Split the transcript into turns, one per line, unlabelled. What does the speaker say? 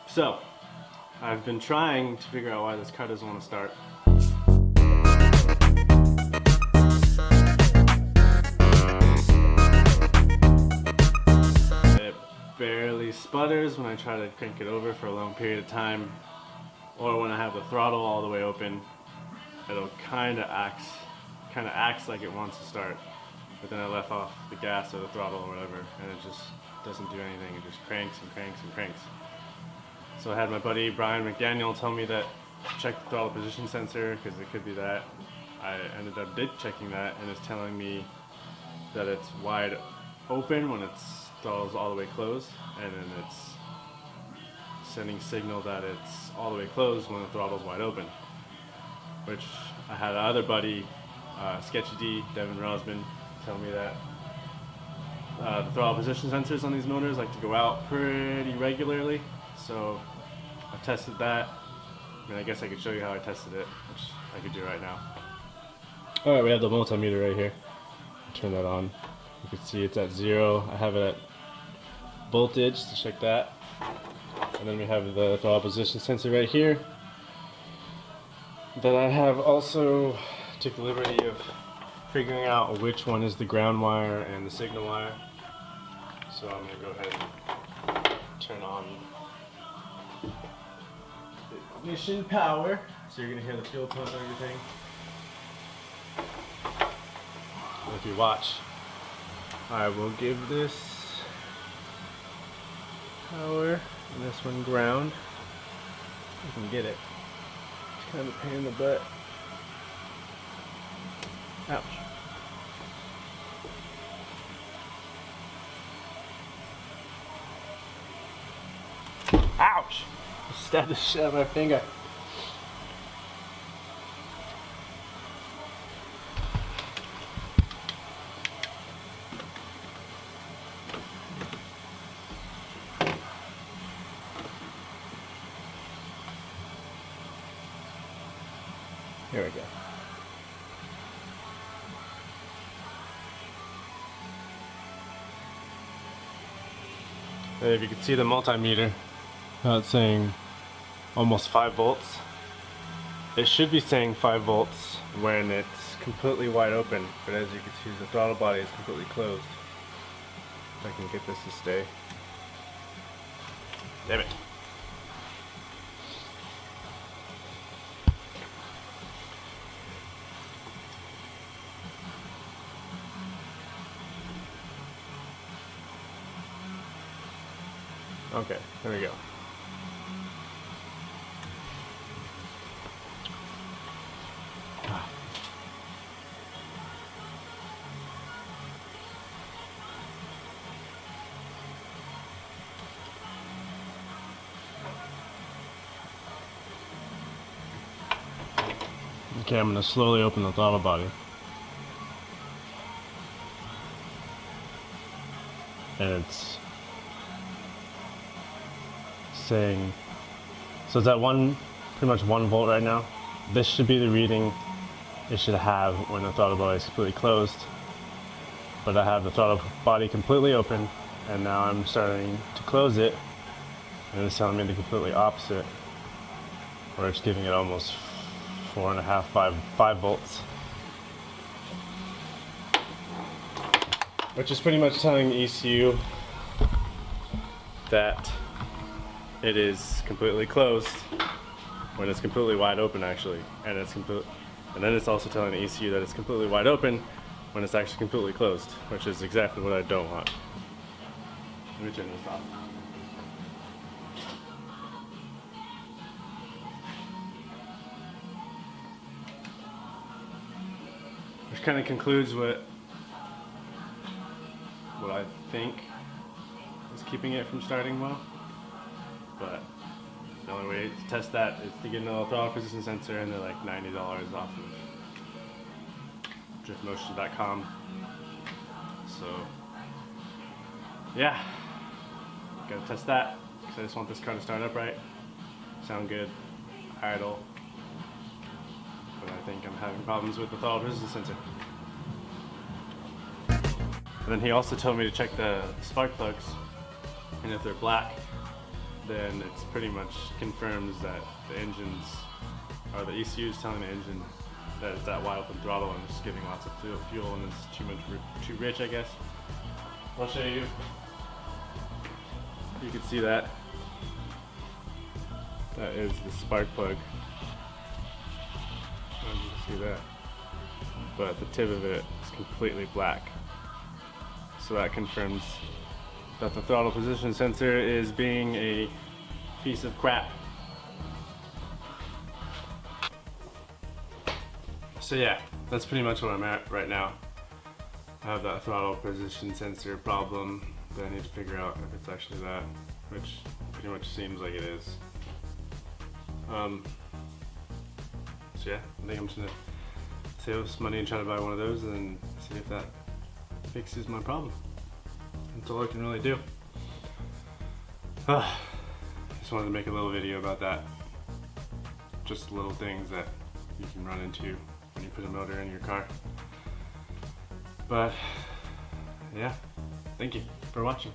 So, I've been trying to figure out why this car doesn't want to start. It barely sputters when I try to crank it over for a long period of time, or when I have the throttle all the way open, it'll kind of acts like it wants to start, but then I let off the gas or the throttle or whatever, and it just doesn't do anything. It just cranks and cranks and cranks. So I had my buddy Brian McDaniel tell me that check the throttle position sensor because it could be that. I ended up checking that, and it's telling me that it's wide open when its throttle's all the way closed, and then it's sending signal that it's all the way closed when the throttle's wide open. Which I had another buddy, Sketchy D, Devin Rosman, tell me that the throttle position sensors on these motors like to go out pretty regularly. So I tested that. I mean, I guess I could show you how I tested it, which I could do right now. Alright, we have the multimeter right here. Turn that on. You can see it's at 0. I have it at voltage to check that. And then we have the throttle position sensor right here. That I have also took the liberty of figuring out which one is the ground wire and the signal wire. So I'm going to go ahead and turn on the ignition power. So you're going to hear the fuel pump and everything. And if you watch, I will give this power and this one ground. I can get it. It's kind of a pain in the butt. Ouch. Ouch! I stabbed the shit out of my finger. Here we go. And if you can see the multimeter, now it's saying almost 5 volts. It should be saying 5 volts when it's completely wide open, but as you can see, the throttle body is completely closed. If I can get this to stay. Damn it. Okay, there we go. Okay, I'm going to slowly open the throttle body. And it's saying, so it's at pretty much 1 volt right now. This should be the reading it should have when the throttle body is completely closed. But I have the throttle body completely open, and now I'm starting to close it, and it's telling me the completely opposite, where it's giving it almost 4.5, 5 volts. Which is pretty much telling the ECU that it is completely closed when it's completely wide open, actually, and then it's also telling the ECU that it's completely wide open when it's actually completely closed, which is exactly what I don't want. Let me turn this off. Which kind of concludes what I think is keeping it from starting well. But the only way to test that is to get another throttle position sensor, and they're like $90 off of driftmotion.com. So yeah, gotta test that because I just want this car to start up right, sound good, idle. But I think I'm having problems with the throttle position sensor. And then he also told me to check the spark plugs And if they're black, then it's pretty much confirms that the engines, or the ECU is telling the engine that it's that wide open throttle and it's giving lots of fuel and it's too rich, I guess. I'll show you. You can see that. That is the spark plug. I don't know if you can see that. But the tip of it is completely black. So that confirms that the throttle position sensor is being a piece of crap. So yeah, that's pretty much where I'm at right now. I have that throttle position sensor problem that I need to figure out if it's actually that, which pretty much seems like it is. So yeah, I think I'm just gonna save some money and try to buy one of those and see if that fixes my problem. That's all I can really do. Just wanted to make a little video about that. Just little things that you can run into when you put a motor in your car. But yeah, thank you for watching.